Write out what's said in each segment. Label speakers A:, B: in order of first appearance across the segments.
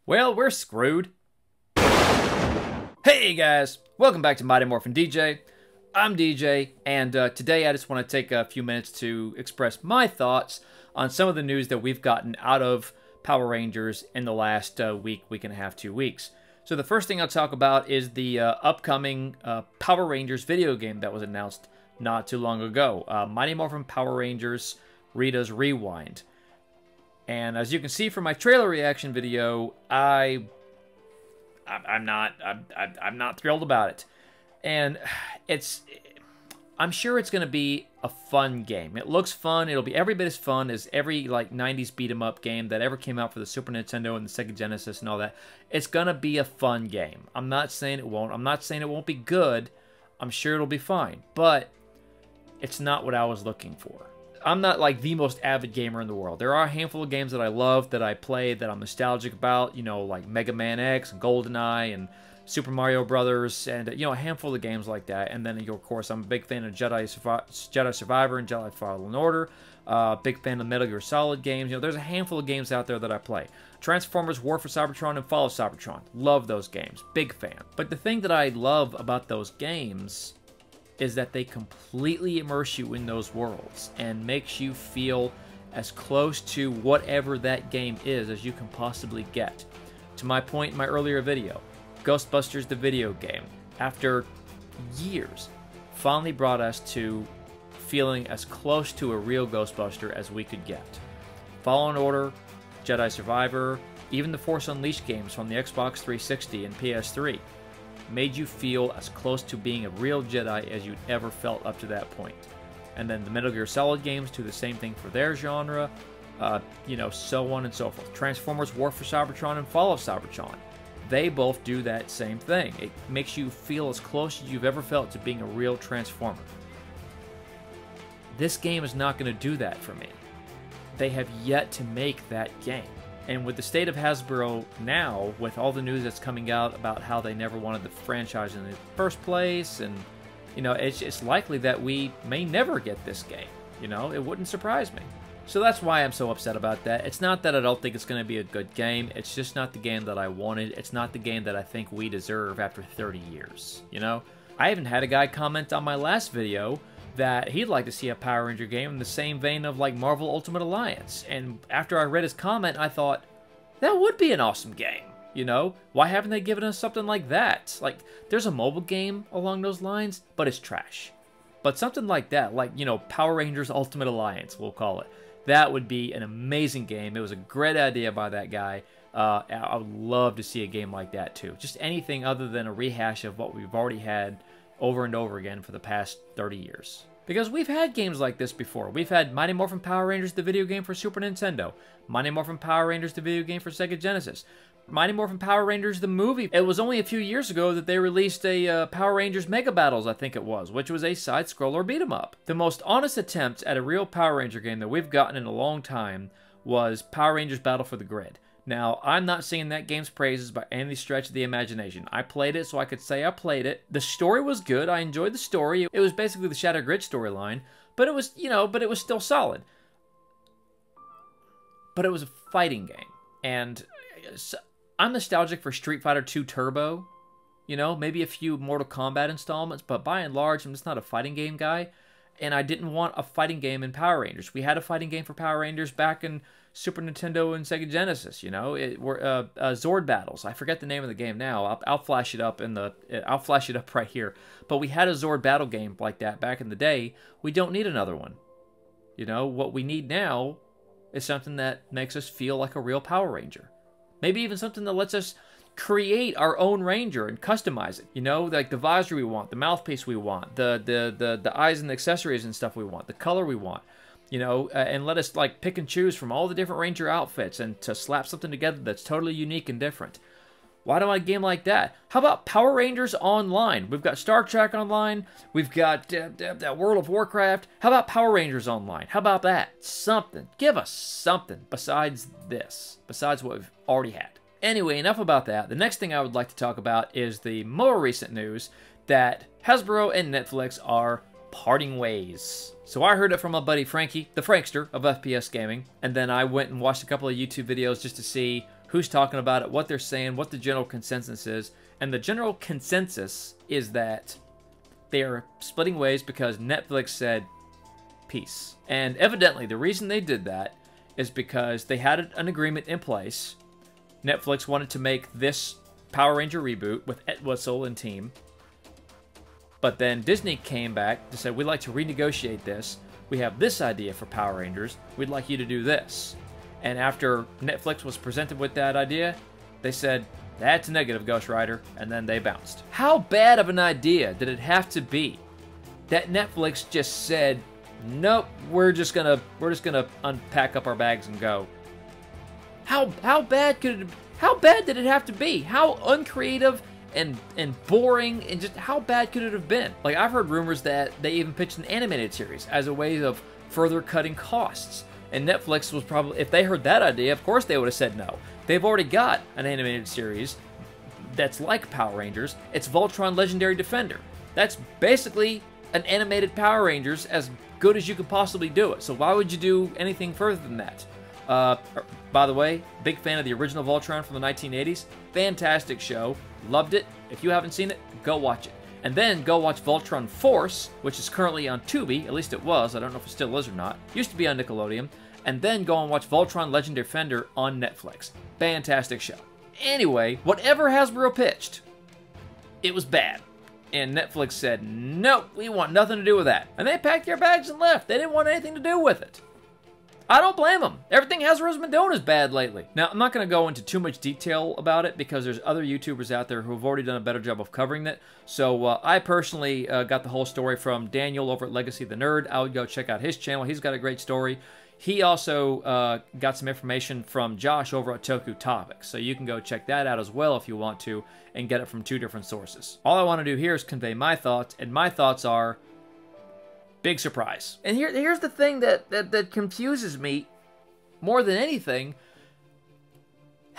A: Well, we're screwed. Hey guys, welcome back to Mighty Morphin DJ. I'm DJ, and today I just want to take a few minutes to express my thoughts on some of the news that we've gotten out of Power Rangers in the last week and a half, 2 weeks. So the first thing I'll talk about is the upcoming Power Rangers video game that was announced not too long ago. Mighty Morphin Power Rangers Rita's Rewind. And as you can see from my trailer reaction video, I'm not thrilled about it. And I'm sure it's going to be a fun game. It looks fun. It'll be every bit as fun as every like 90s beat 'em up game that ever came out for the Super Nintendo and the Sega Genesis and all that. It's going to be a fun game. I'm not saying it won't. I'm not saying it won't be good. I'm sure it'll be fine. But it's not what I was looking for. I'm not like the most avid gamer in the world. There are a handful of games that I love, that I play, that I'm nostalgic about, you know, like Mega Man X and GoldenEye and Super Mario Brothers, and, you know, a handful of games like that. And then, of course, I'm a big fan of Jedi Survivor and Jedi Fallen Order. Big fan of Metal Gear Solid games. You know, there's a handful of games out there that I play. Transformers, War for Cybertron, and Fall of Cybertron. Love those games. Big fan. But the thing that I love about those games is that they completely immerse you in those worlds and makes you feel as close to whatever that game is as you can possibly get. To my point in my earlier video, Ghostbusters the video game, after years, finally brought us to feeling as close to a real Ghostbuster as we could get. Fallen Order, Jedi Survivor, even the Force Unleashed games from the Xbox 360 and PS3 made you feel as close to being a real Jedi as you'd ever felt up to that point. And then the Metal Gear Solid games do the same thing for their genre, you know, so on and so forth. Transformers, War for Cybertron, and Fall of Cybertron. They both do that same thing. It makes you feel as close as you've ever felt to being a real Transformer. This game is not going to do that for me. They have yet to make that game. And with the state of Hasbro now, with all the news that's coming out about how they never wanted the franchise in the first place, and, you know, it's likely that we may never get this game. You know, it wouldn't surprise me. So that's why I'm so upset about that. It's not that I don't think it's going to be a good game. It's just not the game that I wanted. It's not the game that I think we deserve after 30 years, you know? I even had a guy comment on my last video that he'd like to see a Power Ranger game in the same vein of like Marvel Ultimate Alliance. And after I read his comment, I thought, that would be an awesome game, you know? Why haven't they given us something like that? Like, there's a mobile game along those lines, but it's trash. But something like that, like, you know, Power Rangers Ultimate Alliance, we'll call it. That would be an amazing game. It was a great idea by that guy. I would love to see a game like that too. Just anything other than a rehash of what we've already had over and over again for the past 30 years. Because we've had games like this before. We've had Mighty Morphin Power Rangers, the video game for Super Nintendo. Mighty Morphin Power Rangers, the video game for Sega Genesis. Mighty Morphin Power Rangers, the movie. It was only a few years ago that they released a Power Rangers Mega Battles, I think it was, which was a side-scroller beat-em-up. The most honest attempt at a real Power Ranger game that we've gotten in a long time was Power Rangers Battle for the Grid. Now, I'm not singing that game's praises by any stretch of the imagination. I played it, so I could say I played it. The story was good. I enjoyed the story. It was basically the Shattered Grid storyline, but it was, you know, but it was still solid. But it was a fighting game, and I'm nostalgic for Street Fighter 2 Turbo. You know, maybe a few Mortal Kombat installments, but by and large, I'm just not a fighting game guy. And I didn't want a fighting game in Power Rangers. We had a fighting game for Power Rangers back in Super Nintendo and Sega Genesis. You know, it were Zord Battles. I forget the name of the game now. I'll flash it up I'll flash it up right here. But we had a Zord battle game like that back in the day. We don't need another one. You know, what we need now is something that makes us feel like a real Power Ranger. Maybe even something that lets us create our own Ranger and customize it. You know, like the visor we want, the mouthpiece we want, the eyes and the accessories and stuff we want, the color we want. You know, and let us like pick and choose from all the different Ranger outfits and to slap something together that's totally unique and different. Why do I game like that? How about Power Rangers Online? We've got Star Trek Online. We've got World of Warcraft. How about Power Rangers Online? How about that? Something. Give us something besides this. Besides what we've already had. Anyway, enough about that. The next thing I would like to talk about is the more recent news that Hasbro and Netflix are parting ways. So I heard it from my buddy Frankie, the Frankster of FPS Gaming, and then I went and watched a couple of YouTube videos just to see who's talking about it, what they're saying, what the general consensus is. And the general consensus is that they are splitting ways because Netflix said, peace. And evidently, the reason they did that is because they had an agreement in place. Netflix wanted to make this Power Ranger reboot with Entwistle and team. But then Disney came back to say, we'd like to renegotiate this. We have this idea for Power Rangers. We'd like you to do this. And after Netflix was presented with that idea, they said, that's a negative, Ghost Rider, and then they bounced. How bad of an idea did it have to be that Netflix just said, nope, we're just gonna unpack up our bags and go? How bad did it have to be? How uncreative and boring, and just how bad could it have been? Like, I've heard rumors that they even pitched an animated series as a way of further cutting costs. And Netflix was probably, if they heard that idea, of course they would have said no. They've already got an animated series that's like Power Rangers. It's Voltron Legendary Defender. That's basically an animated Power Rangers as good as you could possibly do it. So why would you do anything further than that? By the way, big fan of the original Voltron from the 1980s. Fantastic show. Loved it. If you haven't seen it, go watch it. And then go watch Voltron Force, which is currently on Tubi. At least it was. I don't know if it still is or not. Used to be on Nickelodeon. And then go and watch Voltron Legend Defender on Netflix. Fantastic show. Anyway, whatever Hasbro pitched, it was bad. And Netflix said, nope, we want nothing to do with that. And they packed their bags and left. They didn't want anything to do with it. I don't blame them. Everything Hasbro's been doing is bad lately. Now, I'm not going to go into too much detail about it because there's other YouTubers out there who have already done a better job of covering it. So I personally got the whole story from Daniel over at Legacy the Nerd. I would go check out his channel. He's got a great story. He also got some information from Josh over at Toku Topics. So you can go check that out as well if you want to and get it from two different sources. All I want to do here is convey my thoughts, and my thoughts are big surprise. And here's the thing that confuses me more than anything.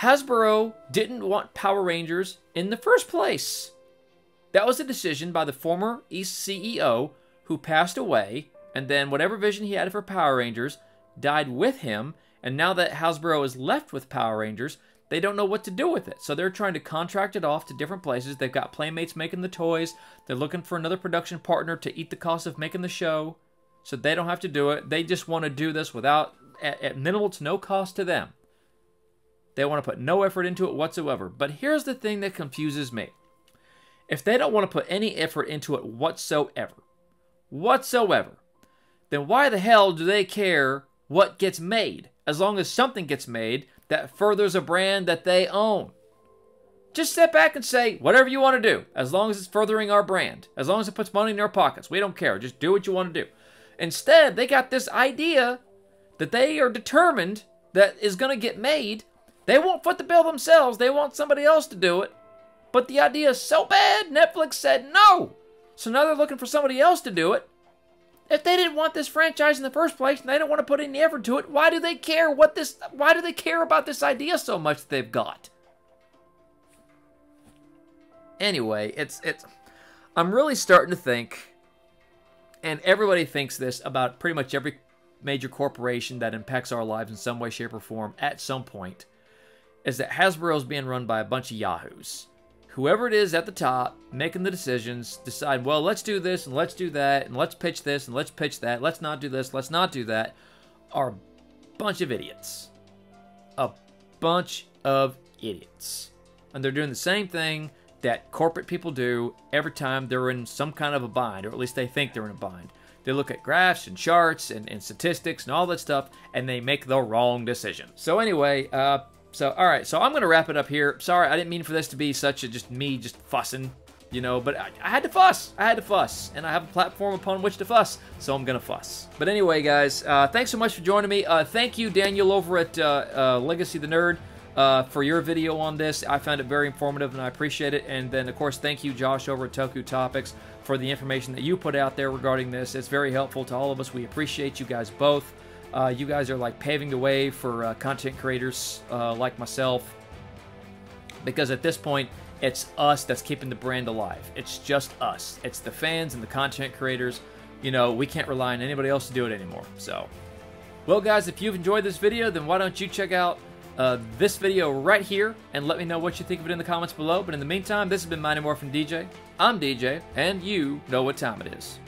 A: Hasbro didn't want Power Rangers in the first place. That was a decision by the former CEO who passed away, and then whatever vision he had for Power Rangers died with him, and now that Hasbro is left with Power Rangers, they don't know what to do with it. So they're trying to contract it off to different places. They've got Playmates making the toys. They're looking for another production partner to eat the cost of making the show so they don't have to do it. They just want to do this without, at minimal to no cost to them. They want to put no effort into it whatsoever. But here's the thing that confuses me. If they don't want to put any effort into it whatsoever, then why the hell do they care what gets made, as long as something gets made that furthers a brand that they own? Just sit back and say, whatever you want to do, as long as it's furthering our brand, as long as it puts money in our pockets, we don't care. Just do what you want to do. Instead, they got this idea that they are determined that is going to get made. They won't foot the bill themselves. They want somebody else to do it. But the idea is so bad, Netflix said no. So now they're looking for somebody else to do it. If they didn't want this franchise in the first place and they don't want to put any effort to it, why do they care why do they care about this idea so much that they've got? Anyway, I'm really starting to think, and everybody thinks this about pretty much every major corporation that impacts our lives in some way, shape, or form at some point, is that Hasbro is being run by a bunch of yahoos. Whoever it is at the top making the decisions decide, well, let's do this and let's do that and let's pitch this and let's pitch that. Let's not do this, let's not do that. Are a bunch of idiots. A bunch of idiots. And they're doing the same thing that corporate people do every time they're in some kind of a bind, or at least they think they're in a bind. They look at graphs and charts and statistics and all that stuff, and they make the wrong decision. So anyway, all right, so I'm going to wrap it up here. Sorry, I didn't mean for this to be such a just me just fussing, you know, but I had to fuss. And I have a platform upon which to fuss, so I'm going to fuss. But anyway, guys, thanks so much for joining me. Thank you, Daniel, over at Legacy the Nerd, for your video on this. I found it very informative, and I appreciate it. And then, of course, thank you, Josh, over at Toku Topics, for the information that you put out there regarding this. It's very helpful to all of us. We appreciate you guys both. You guys are like paving the way for content creators like myself, because at this point, it's us that's keeping the brand alive. It's just us. It's the fans and the content creators. You know, we can't rely on anybody else to do it anymore. So, well, guys, if you've enjoyed this video, then why don't you check out this video right here and let me know what you think of it in the comments below. But in the meantime, this has been Mighty Morphin DJ. I'm DJ, and you know what time it is.